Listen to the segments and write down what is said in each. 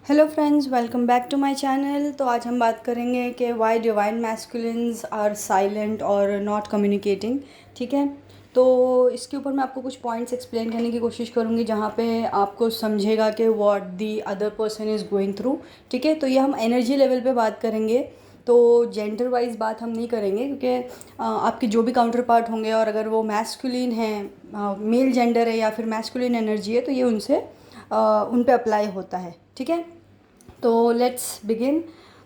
Hello friends, welcome back to my channel. तो आज हम बात करेंगे कि why divine masculines are silent और नॉट कम्युनिकेटिंग। ठीक है, तो इसके ऊपर मैं आपको कुछ पॉइंट्स एक्सप्लेन करने की कोशिश करूँगी जहाँ पे आपको समझेगा कि what the other person is going through. ठीक है, तो ये हम एनर्जी लेवल पे बात करेंगे, तो जेंडर वाइज बात हम नहीं करेंगे क्योंकि आपके जो भी काउंटर पार्ट होंगे और अगर वो मैस्कुलिन है, मेल जेंडर है या फिर मैस्कुलिन एनर्जी है, तो ये उनसे उन पे अप्लाई होता है। ठीक है, तो लेट्स बिगिन।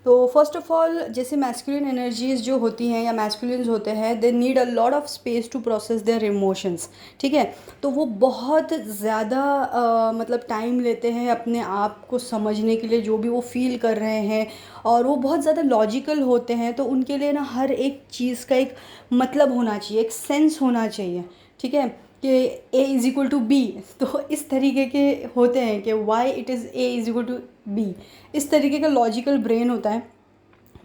तो फर्स्ट ऑफ ऑल, जैसे मैस्कुलिन एनर्जीज जो होती हैं या मैस्कुलिन्स होते हैं, they need a lot of space to process their emotions. ठीक है, तो वो बहुत ज़्यादा मतलब टाइम लेते हैं अपने आप को समझने के लिए, जो भी वो फील कर रहे हैं, और वो बहुत ज़्यादा लॉजिकल होते हैं। तो उनके लिए ना हर एक चीज़ का एक मतलब होना चाहिए, एक सेंस होना चाहिए। ठीक है, कि A is equal to B, तो इस तरीके के होते हैं कि why it is A is equal to B. इस तरीके का लॉजिकल ब्रेन होता है,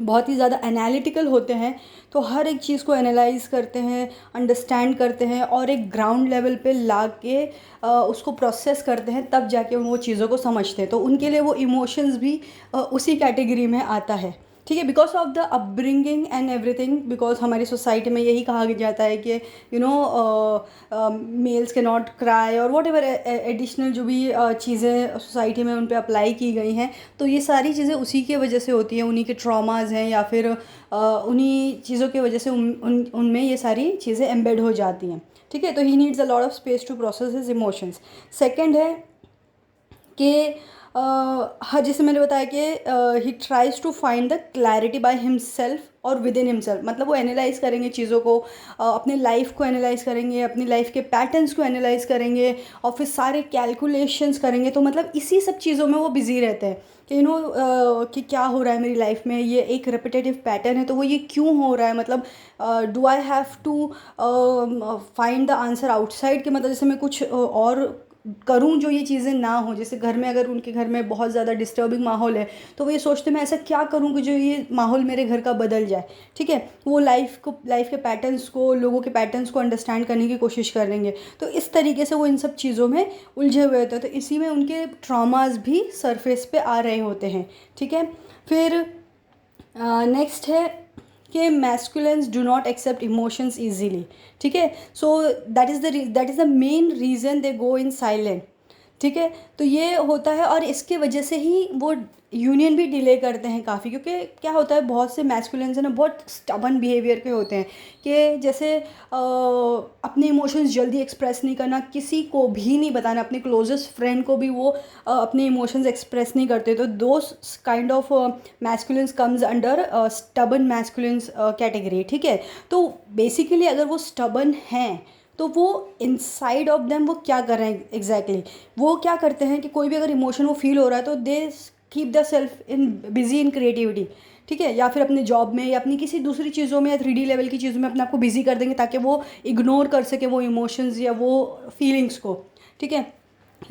बहुत ही ज़्यादा एनालिटिकल होते हैं। तो हर एक चीज़ को एनालाइज करते हैं, अंडरस्टैंड करते हैं और एक ग्राउंड लेवल पे ला के उसको प्रोसेस करते हैं, तब जाके वो चीज़ों को समझते हैं। तो उनके लिए वो इमोशंस भी उसी कैटेगरी में आता है। ठीक है, because of the upbringing and everything, because हमारी सोसाइटी में यही कहा जाता है कि मेल्स के नॉट क्राई और वॉट एवर एडिशनल जो भी चीज़ें सोसाइटी में उन पर अप्लाई की गई हैं, तो ये सारी चीज़ें उसी की वजह से होती हैं, उन्हीं के ट्रॉमाज हैं या फिर उन्हीं चीज़ों की वजह से उनमें ये सारी चीज़ें एम्बेड हो जाती हैं। ठीक है, तो he needs a lot of space to process his emotions. Second है कि हाँ, जैसे मैंने बताया कि he tries to find the clarity by himself और विद इन हिमसेल्फ। मतलब वो एनालाइज करेंगे चीज़ों को, अपने लाइफ को एनालाइज करेंगे, अपनी लाइफ के पैटर्न्स को एनालाइज करेंगे और फिर सारे कैलकुलेशंस करेंगे। तो मतलब इसी सब चीज़ों में वो बिज़ी रहते हैं कि कि क्या हो रहा है मेरी लाइफ में, ये एक रिपीटेटिव पैटर्न है तो वो ये क्यों हो रहा है। मतलब do I have to find the answer outside, के मतलब जैसे मैं कुछ और करूं जो ये चीज़ें ना हो। जैसे घर में, अगर उनके घर में बहुत ज़्यादा डिस्टर्बिंग माहौल है, तो वो ये सोचते मैं ऐसा क्या करूं कि जो ये माहौल मेरे घर का बदल जाए। ठीक है, वो लाइफ के पैटर्न्स को, लोगों के पैटर्न्स को अंडरस्टैंड करने की कोशिश करेंगे। तो इस तरीके से वो इन सब चीज़ों में उलझे हुए होते हैं, तो इसी में उनके ट्रॉमास भी सरफेस पे आ रहे होते हैं। ठीक है, फिर नेक्स्ट है कि masculines do not accept emotions easily. ठीक है, so that is the main reason they go in silent. ठीक है, तो ये होता है और इसके वजह से ही वो यूनियन भी डिले करते हैं काफ़ी, क्योंकि क्या होता है, बहुत से मैस्कुलिन्स हैं ना, बहुत स्टबन बिहेवियर के होते हैं कि जैसे अपने इमोशंस जल्दी एक्सप्रेस नहीं करना, किसी को भी नहीं बताना, अपने क्लोजेस्ट फ्रेंड को भी वो अपने इमोशंस एक्सप्रेस नहीं करते। तो those kind of masculines comes under stubborn masculines category. ठीक है, तो बेसिकली अगर वो स्टबन हैं, तो वो इनसाइड ऑफ देम वो क्या कर रहे हैं एग्जैक्टली, वो क्या करते हैं कि कोई भी अगर इमोशन वो फील हो रहा है तो they keep the self in busy in creativity. ठीक है, या फिर अपने जॉब में या अपनी किसी दूसरी चीज़ों में या 3D लेवल की चीज़ों में अपने आप को बिजी कर देंगे, ताकि वो इग्नोर कर सके वो इमोशंस या वो फीलिंग्स को। ठीक है,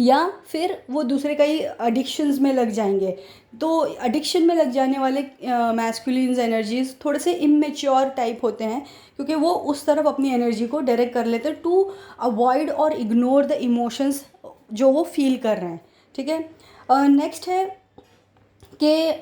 या फिर वो दूसरे कई एडिक्शंस में लग जाएंगे। तो एडिक्शन में लग जाने वाले मैस्कुलिन्स एनर्जीज थोड़े से इमेच्योर टाइप होते हैं, क्योंकि वो उस तरफ अपनी एनर्जी को डायरेक्ट कर लेते हैं टू अवॉइड और इग्नोर द इमोशंस जो वो फील कर रहे हैं। ठीक है, नेक्स्ट है कि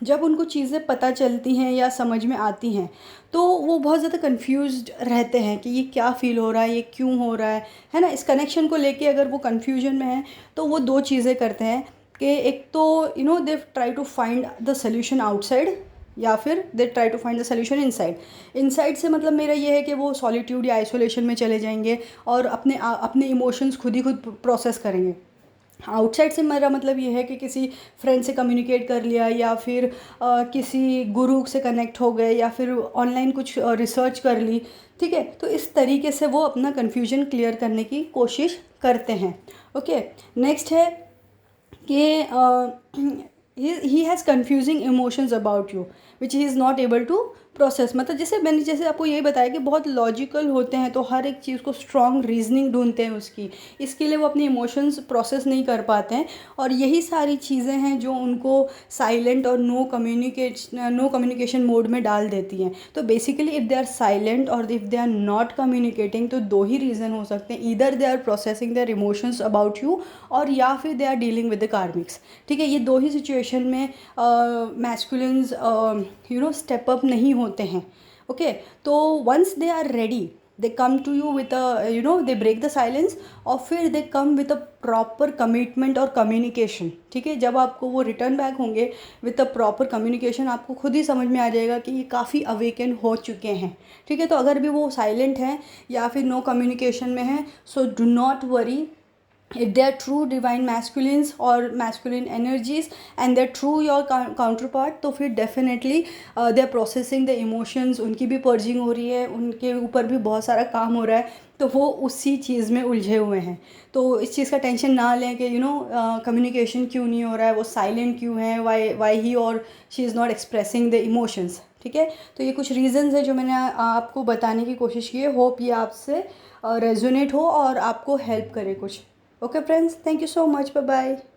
जब उनको चीज़ें पता चलती हैं या समझ में आती हैं, तो वो बहुत ज़्यादा कंफ्यूज्ड रहते हैं कि ये क्या फ़ील हो रहा है, ये क्यों हो रहा है ना। इस कनेक्शन को लेके अगर वो कन्फ्यूजन में है, तो वो दो चीज़ें करते हैं कि एक तो they try to find the solution outside, या फिर they try to find the solution inside. Inside से मतलब मेरा ये है कि वो सॉलिट्यूड या आइसोलेशन में चले जाएंगे और अपने इमोशंस खुद ही खुद प्रोसेस करेंगे। आउटसाइड से मेरा मतलब ये है कि किसी फ्रेंड से कम्युनिकेट कर लिया, या फिर किसी गुरु से कनेक्ट हो गए, या फिर ऑनलाइन कुछ रिसर्च कर ली। ठीक है, तो इस तरीके से वो अपना कन्फ्यूजन क्लियर करने की कोशिश करते हैं। ओके, नेक्स्ट है कि he has confusing emotions about you which he is not able to process मतलब जैसे आपको यही बताया कि बहुत लॉजिकल होते हैं, तो हर एक चीज़ को स्ट्रॉन्ग रीजनिंग ढूंढते हैं उसकी, इसके लिए वो अपने इमोशंस प्रोसेस नहीं कर पाते हैं। और यही सारी चीज़ें हैं जो उनको साइलेंट और नो कम्युनिकेशन मोड में डाल देती हैं। तो basically if they are silent और if they are not communicating, तो दो ही रीज़न हो सकते हैं, either they are processing their emotions about you, और या फिर they are dealing with the karmics. ठीक है, ये दो ही सिचुएशन में मैस्कुलिन्स स्टेप अप नहीं होते हैं। ओके, तो once they are ready, they come to you with they break the silence, और फिर दे come with a proper commitment और कम्युनिकेशन। ठीक है, जब आपको वो रिटर्न बैक होंगे विद अ प्रॉपर कम्युनिकेशन, आपको खुद ही समझ में आ जाएगा कि ये काफ़ी अवेकन हो चुके हैं। ठीक है, तो अगर भी वो साइलेंट हैं या फिर नो कम्युनिकेशन में हैं, so do not worry, if they are true divine masculines or masculine energies and they're true your counterpart, तो फिर definitely they are processing the emotions, उनकी भी पर्जिंग हो रही है, उनके ऊपर भी बहुत सारा काम हो रहा है, तो वो उसी चीज़ में उलझे हुए हैं। तो इस चीज़ का टेंशन ना लें कि कम्युनिकेशन क्यों नहीं हो रहा है, वो साइलेंट क्यों है, वाई ही और she is not expressing the emotions. ठीक है, तो ये कुछ रीज़न्स हैं जो मैंने आपको बताने की कोशिश की है। होप ये आपसे रेजोनेट हो और आपको हेल्प करे कुछ। Okay friends, thank you so much. Bye bye.